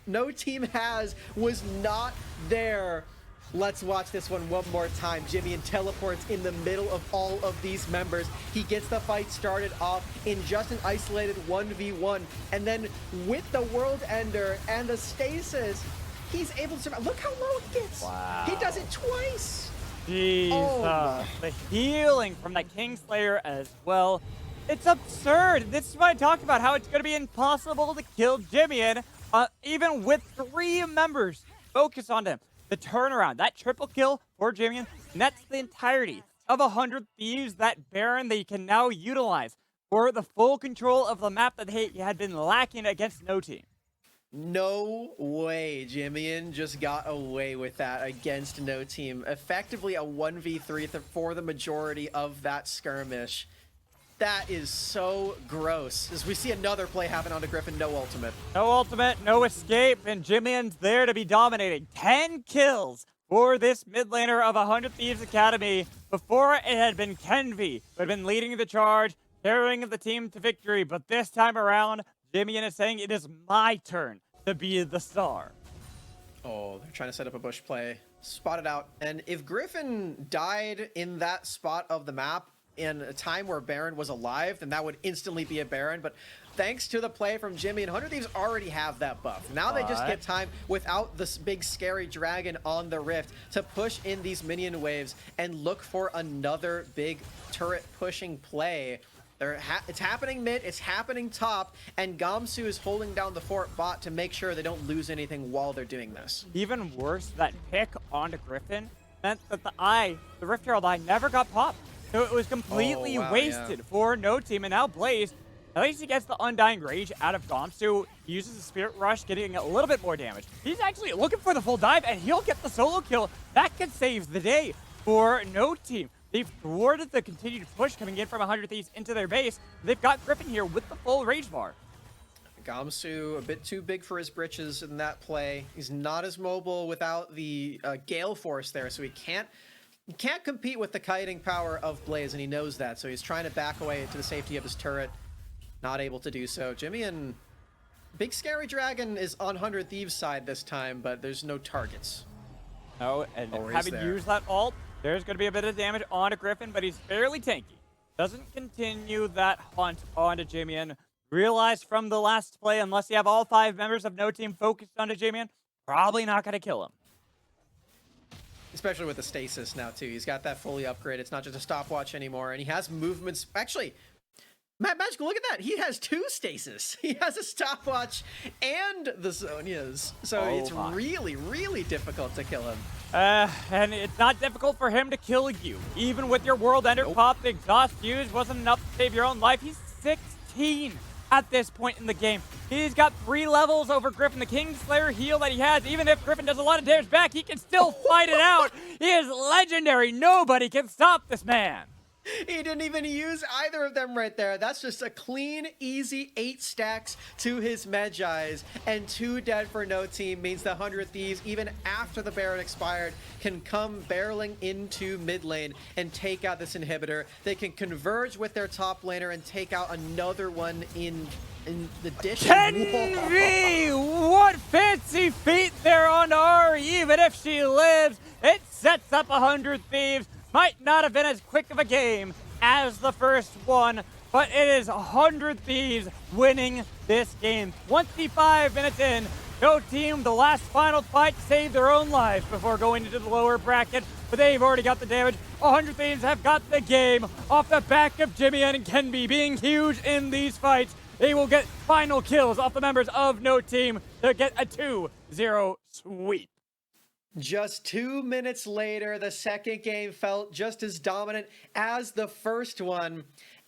No Team has was not there. Let's watch this one more time. Jimmian teleports in the middle of all of these members. He gets the fight started off in just an isolated 1v1, and then with the World Ender and the Stasis, he's able to survive. Look how low he gets. Wow. He does it twice. Jesus. The healing from that Kingslayer as well. It's absurd. This is what I talked about, how it's going to be impossible to kill Jimmian, even with 3 members. Focus on him. The turnaround, that triple kill for Jimmian, and that's the entirety of 100 Thieves, that Baron they can now utilize for the full control of the map that he had been lacking against No Team. No way Jimmian just got away with that against No Team. Effectively a 1v3 for the majority of that skirmish. That is so gross. As we see another play happen onto Griffin, no ultimate. No ultimate, no escape, and Jimmy's there to be dominating. 10 kills for this mid laner of 100 Thieves Academy. Before it had been Kenvi who had been leading the charge, carrying the team to victory. But this time around, Jimmy is saying it is my turn to be the star. Oh, they're trying to set up a bush play. Spot it out. And if Griffin died in that spot of the map in a time where Baron was alive, then that would instantly be a Baron. But thanks to the play from Jimmy, and 100 Thieves already have that buff. Now they just get time without this big scary dragon on the Rift to push in these minion waves and look for another big turret pushing play. It's happening mid, it's happening top, and Gamsu is holding down the fort bot to make sure they don't lose anything while they're doing this. Even worse, that pick onto Griffin meant that the Rift Herald Eye never got popped. So it was completely wasted for no team, and now Blaze, at least he gets the Undying Rage out of Gamsu. He uses the Spirit Rush, getting a little bit more damage. He's actually looking for the full dive, and he'll get the solo kill. That could save the day for no team. They've thwarted the continued push coming in from 100 Thieves into their base. They've got Griffin here with the full Rage Bar. Gamsu, a bit too big for his britches in that play. He's not as mobile without the Gale Force there, so he can't compete with the kiting power of Blaze, and he knows that, so he's trying to back away to the safety of his turret. Not able to do so. Jimmy and Big Scary Dragon is on 100 Thieves' side this time, but there's no targets. No, and having used that ult, there's going to be a bit of damage onto Griffin, but he's fairly tanky. Doesn't continue that hunt onto Jimian. Realized from the last play, unless you have all 5 members of no team focused onto Jimian, probably not going to kill him. Especially with the stasis now, too. He's got that fully upgraded. It's not just a stopwatch anymore, and he has movements. Actually, Magical, look at that. He has 2 stasis. He has a stopwatch and the Zonias. So it's really, really difficult to kill him. And it's not difficult for him to kill you. Even with your World Ender pop, the exhaust fuse wasn't enough to save your own life. He's 16 at this point in the game. He's got 3 levels over Griffin. The Kingslayer heal that he has, even if Griffin does a lot of damage back, he can still fight it out. He is legendary. Nobody can stop this man. He didn't even use either of them right there. That's just a clean, easy 8 stacks to his Medjais, and 2 dead for no team means the 100 Thieves, even after the Baron expired, can come barreling into mid lane and take out this inhibitor. They can converge with their top laner and take out another one in the dish. Kenvi! What fancy feet there on R, even if she lives. It sets up 100 Thieves. Might not have been as quick of a game as the first one, but it is 100 Thieves winning this game. 25 minutes in, no team, the last final fight, saved their own lives before going into the lower bracket, but they've already got the damage. 100 Thieves have got the game off the back of Jimmy and Kenby being huge in these fights. They will get final kills off the members of no team to get a 2-0 sweep. Just 2 minutes later, the second game felt just as dominant as the first one.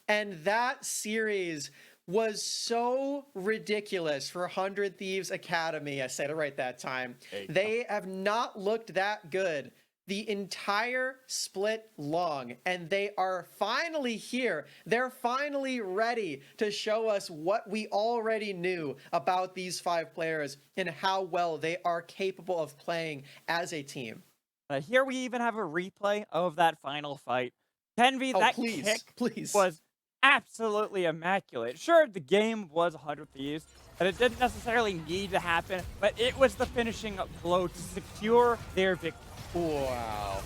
And that series was so ridiculous for 100 Thieves Academy. I said it right that time. They have not looked that good the entire split long, and they are finally here. They're finally ready to show us what we already knew about these 5 players and how well they are capable of playing as a team. Here we even have a replay of that final fight. Kenvi, that kick was absolutely immaculate. Sure, the game was 100 Thieves, and it didn't necessarily need to happen, but it was the finishing blow to secure their victory. Wow,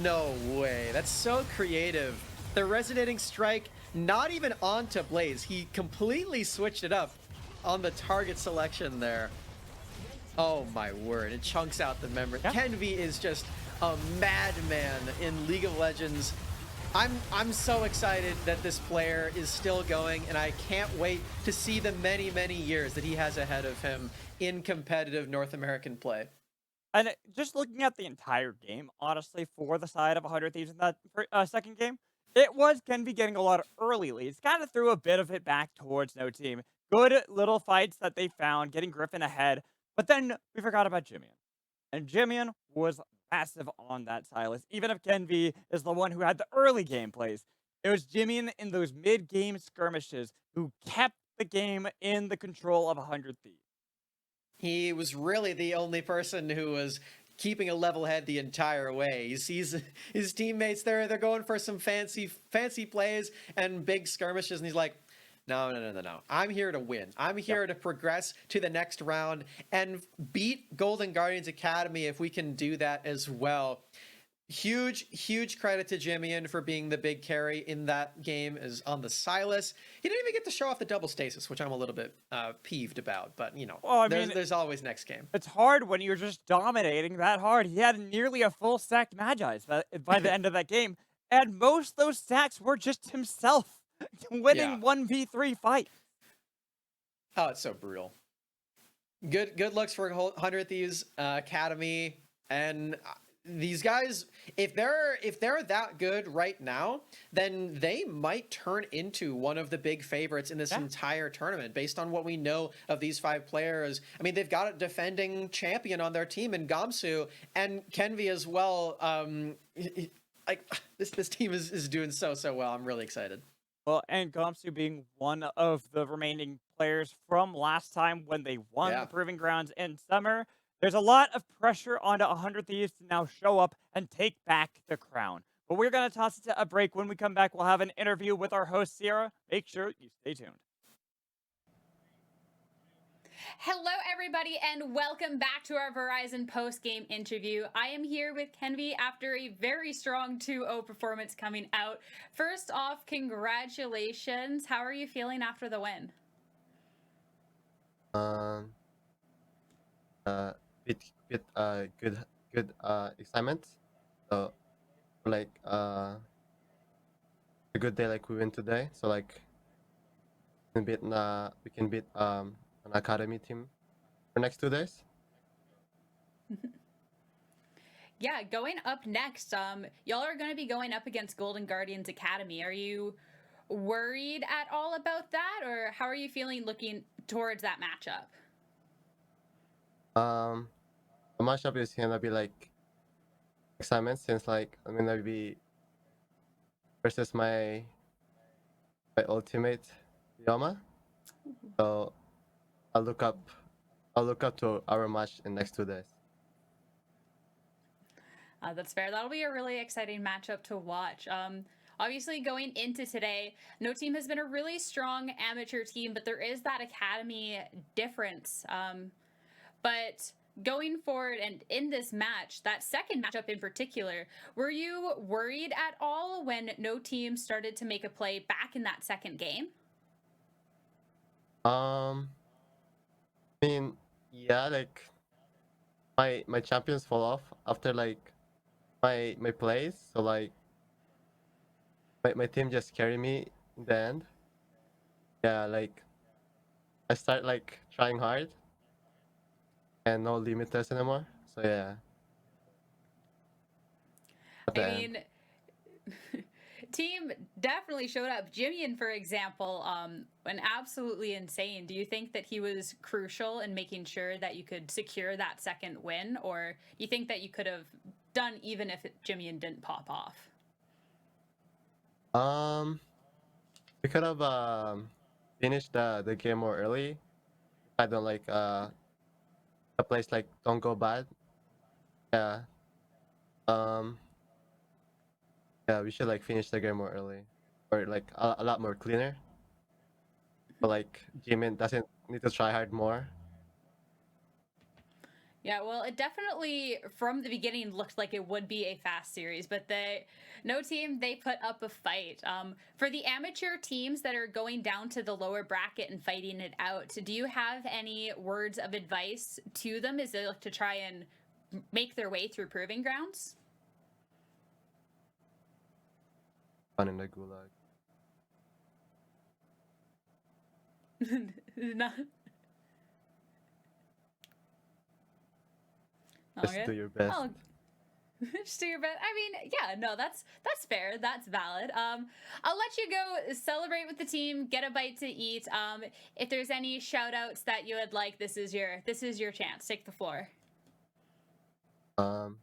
no way. That's so creative. The resonating strike, not even onto Blaze. He completely switched it up on the target selection there. Oh my word, it chunks out the member. Yeah. Kenvi is just a madman in League of Legends. I'm so excited that this player is still going, and I can't wait to see the many, many years that he has ahead of him in competitive North American play. And just looking at the entire game, honestly, for the side of 100 Thieves in that second game, it was Kenvi getting a lot of early leads. Kind of threw a bit of it back towards no team. Good little fights that they found, getting Griffin ahead. But then we forgot about Jimian. And Jimian was massive on that Silas. Even if Kenvi is the one who had the early game plays, It was Jimmy in those mid-game skirmishes who kept the game in the control of 100 Thieves. He was really the only person who was keeping a level head the entire way. He sees his teammates there; they're going for some fancy plays and big skirmishes, and he's like, "No. I'm here to win. I'm here to progress to the next round and beat Golden Guardians Academy if we can do that as well." Huge credit to Jimian for being the big carry in that game is on the Silas. He didn't even get to show off the double stasis, which I'm a little bit peeved about, but Well, I there's always next game. it's hard when you're just dominating that hard. He had nearly a full stack Magi's by the end of that game, and most of those stacks were just himself winning 1v3 fight. Oh, it's so brutal. Good looks for 100 Thieves Academy, and these guys, if they're that good right now, then they might turn into one of the big favorites in this entire tournament based on what we know of these 5 players. I mean, they've got a defending champion on their team in Gamsu and Kenvi as well. Like this team is doing so well. I'm really excited. Well, and Gamsu being one of the remaining players from last time when they won the Proving Grounds in summer. There's a lot of pressure onto 100 Thieves to now show up and take back the crown. But we're going to toss it to a break. When we come back, we'll have an interview with our host, Sierra. Make sure you stay tuned. Hello, everybody, and welcome back to our Verizon post-game interview. I am here with Kenvi after a very strong 2-0 performance coming out. First off, congratulations. How are you feeling after the win? Good excitement. So like a good day like we win today. So like we can beat an academy team for next 2 days. Yeah, going up next, y'all are going to be going up against Golden Guardians Academy. Are you worried at all about that, or how are you feeling looking towards that matchup? The matchup is gonna be like excitement since like I'm gonna be versus my ultimate Yama. So I'll look up to our match in next 2 days. That's fair. That'll be a really exciting matchup to watch. Obviously, going into today, no team has been a really strong amateur team, but there is that academy difference. But going forward and in this match, that second matchup in particular, were you worried at all when no team started to make a play back in that second game? I mean, yeah, like my champions fall off after like my plays, so like my team just carry me in the end. Yeah, like I start like trying hard and no limiters anymore. So yeah. I mean, team definitely showed up. Jimian, for example, went absolutely insane. Do you think that he was crucial in making sure that you could secure that second win, or you think that you could have done even if Jimian didn't pop off? We could have finished the game more early. If I don't like the place like don't go bad. Yeah. Yeah, we should like finish the game more early, or like a lot more cleaner. But like Jimin doesn't need to try hard more. Yeah, well, it definitely from the beginning looked like it would be a fast series, but no team, they put up a fight. For the amateur teams that are going down to the lower bracket and fighting it out, do you have any words of advice to them as they look to try and make their way through Proving Grounds? Fun in the gulag. Not. Just do your best. Oh, just do your best. I mean, yeah, no, that's fair. That's valid. I'll let you go celebrate with the team, get a bite to eat. If there's any shout outs that you would like, this is your chance. Take the floor. For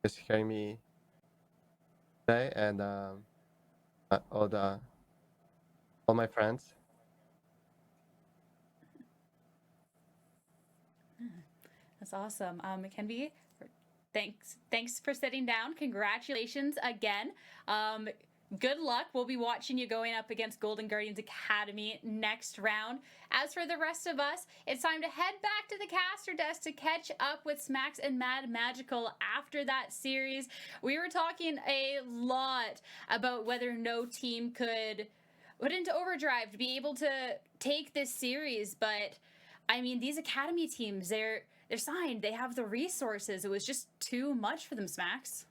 just hearing me today, and all my friends. That's awesome. Kenby, thanks for sitting down. Congratulations again. Good luck. We'll be watching you going up against Golden Guardians Academy next round. As for the rest of us, it's time to head back to the caster desk to catch up with Smacks and Mad Magical after that series. We were talking a lot about whether no team could put into overdrive to be able to take this series, but I mean, these academy teams, they're signed. They have the resources. It was just too much for them, Smacks.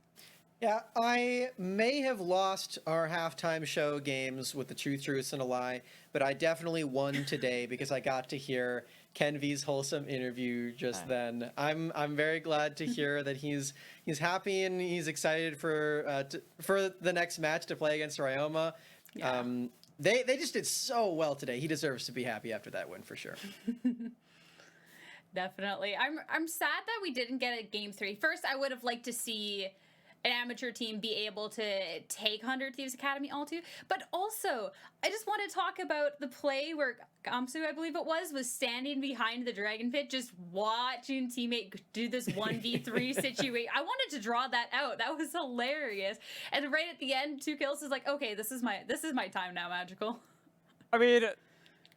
Yeah, I may have lost our halftime show games with the truths, and a lie, but I definitely won today because I got to hear Kenvy's wholesome interview just then. I'm very glad to hear that he's happy and he's excited for the next match to play against Ryoma. Yeah. They just did so well today. He deserves to be happy after that win for sure. Definitely. I'm sad that we didn't get a game 3. First, I would have liked to see an amateur team be able to take 100 Thieves Academy all too. But also, I just want to talk about the play where Gamsu, I believe it was standing behind the Dragon Pit, just watching teammate do this 1v3 situation. I wanted to draw that out. That was hilarious. And right at the end, 2 kills is like, okay, this is my time now, Magical. I mean,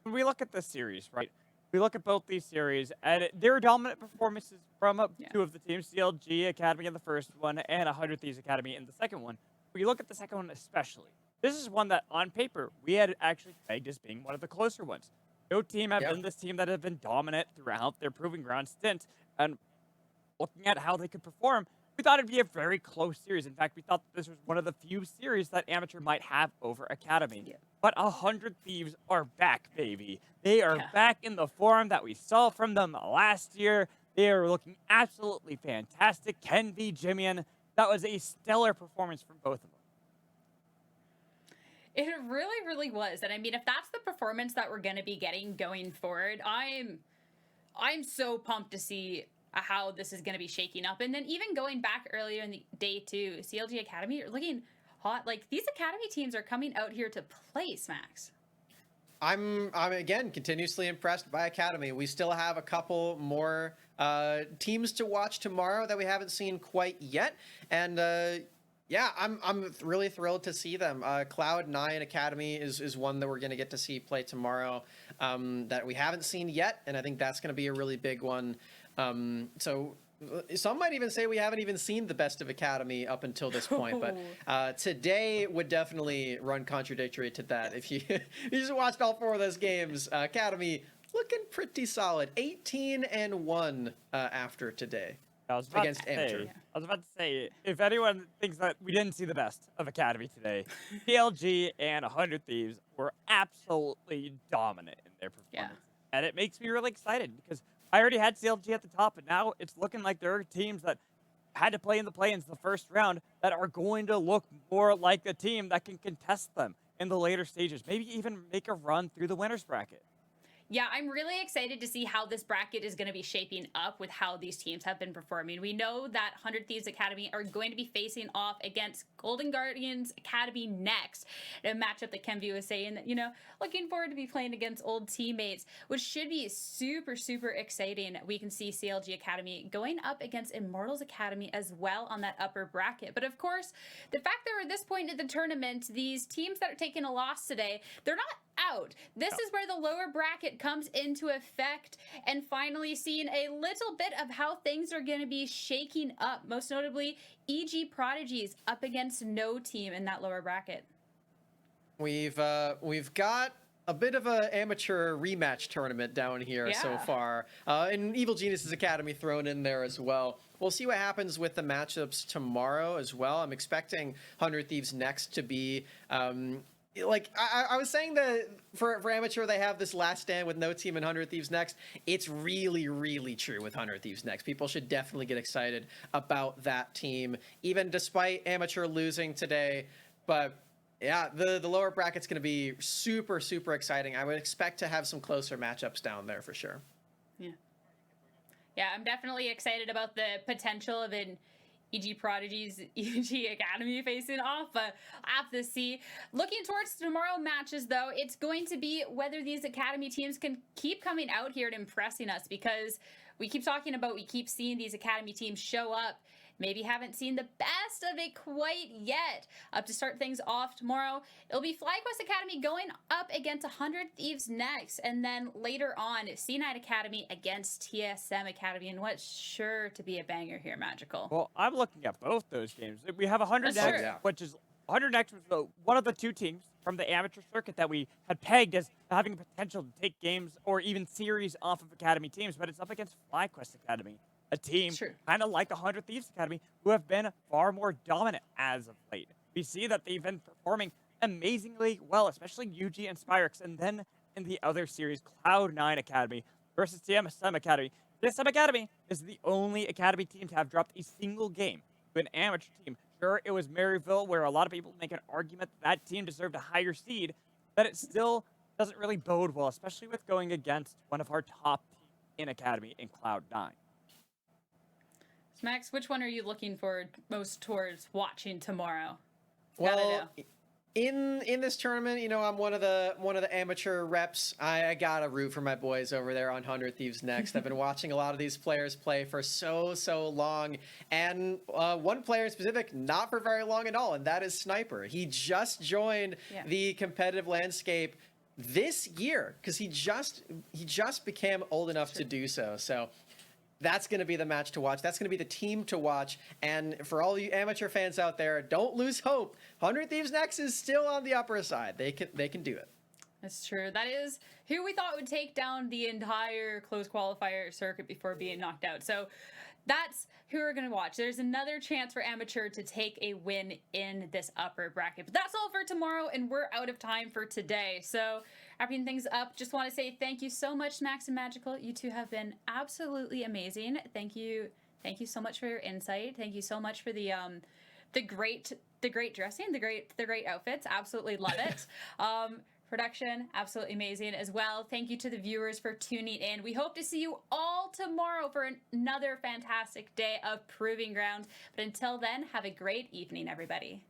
when we look at this series, right? We look at both these series, and there are dominant performances from 2 of the teams, CLG Academy in the first one, and 100 Thieves Academy in the second one. When you look at the second one especially, this is one that, on paper, we had actually pegged as being one of the closer ones. No team have been this team that have been dominant throughout their Proving Ground stint, and looking at how they could perform, we thought it'd be a very close series. In fact, we thought this was one of the few series that Amateur might have over Academy. Yeah. But 100 Thieves are back, baby. They are back in the form that we saw from them last year. They are looking absolutely fantastic. Kenby, Jimian, that was a stellar performance from both of them. It really, really was. And I mean, if that's the performance that we're going to be getting going forward, I'm so pumped to see how this is going to be shaking up. And then even going back earlier in the day too, CLG Academy are looking hot. Like, these academy teams are coming out here to play, Smacks. I'm again continuously impressed by Academy. We still have a couple more teams to watch tomorrow that we haven't seen quite yet, and yeah, I'm really thrilled to see them. Cloud9 Academy is one that we're gonna get to see play tomorrow that we haven't seen yet, and I think that's gonna be a really big one. So some might even say we haven't even seen the best of Academy up until this point, but today would definitely run contradictory to that. If you just watched all 4 of those games, Academy looking pretty solid, 18-1 after today against Amateur. I was about to say, if anyone thinks that we didn't see the best of Academy today, PLG and 100 Thieves were absolutely dominant in their performance, and it makes me really excited because I already had CLG at the top, but now it's looking like there are teams that had to play in the play-ins the first round that are going to look more like a team that can contest them in the later stages, maybe even make a run through the winners bracket. Yeah, I'm really excited to see how this bracket is going to be shaping up with how these teams have been performing. We know that 100 Thieves Academy are going to be facing off against Golden Guardians Academy next, a matchup that Kenvy was saying that, you know, looking forward to be playing against old teammates, which should be super, super exciting. We can see CLG Academy going up against Immortals Academy as well on that upper bracket. But of course, the fact that we're at this point in the tournament, these teams that are taking a loss today, they're not out. This is where the lower bracket comes into effect, and finally seeing a little bit of how things are going to be shaking up, most notably EG Prodigies up against no team in that lower bracket. We've got a bit of an amateur rematch tournament down here so far, and Evil Geniuses Academy thrown in there as well. We'll see what happens with the matchups tomorrow as well. I'm expecting 100 Thieves next to be like I was saying that for amateur they have this last stand with no team and 100 Thieves next. It's really, really true with 100 Thieves next. People should definitely get excited about that team, even despite amateur losing today. But yeah, the lower bracket's going to be super, super exciting. I would expect to have some closer matchups down there for sure. Yeah, I'm definitely excited about the potential of an EG Prodigy's EG Academy facing off, but I have to see. Looking towards tomorrow matches, though, it's going to be whether these Academy teams can keep coming out here and impressing us, because we keep talking about, we keep seeing these Academy teams show up. Maybe haven't seen the best of it quite yet. Up to start things off tomorrow, it'll be FlyQuest Academy going up against 100 Thieves next, and then later on, C9 Academy against TSM Academy, and what's sure to be a banger here, Magical. Well, I'm looking at both those games. We have 100 That's next, true. which is 100 next was one of the two teams from the amateur circuit that we had pegged as having potential to take games or even series off of Academy teams, but it's up against FlyQuest Academy, a team kind of like 100 Thieves Academy who have been far more dominant as of late. We see that they've been performing amazingly well, especially UG and Spyrex, and then in the other series, Cloud9 Academy versus TSM Academy. TSM Academy is the only Academy team to have dropped a single game to an amateur team. Sure, it was Maryville, where a lot of people make an argument that team deserved a higher seed, but it still doesn't really bode well, especially with going against one of our top teams in Academy in Cloud9. Max, which one are you looking forward most towards watching tomorrow? Well, in this tournament, you know, I'm one of the amateur reps. I gotta root for my boys over there on 100 Thieves Next. I've been watching a lot of these players play for so long, and one player in specific, not for very long at all, and that is Sniper. He just joined the competitive landscape this year because he just became old enough to do so. So that's going to be the match to watch. That's going to be the team to watch. And for all you amateur fans out there, don't lose hope. 100 Thieves Next is still on the upper side. They can do it. That's true. That is who we thought would take down the entire closed qualifier circuit before being knocked out. So that's who we're going to watch. There's another chance for amateur to take a win in this upper bracket. But that's all for tomorrow, and we're out of time for today. So wrapping things up, just want to say thank you so much, Max and Magical. You two have been absolutely amazing. Thank you so much for your insight. Thank you so much for the great dressing, the great outfits. Absolutely love it. Production, absolutely amazing as well. Thank you to the viewers for tuning in. We hope to see you all tomorrow for another fantastic day of Proving Grounds. But until then, have a great evening, everybody.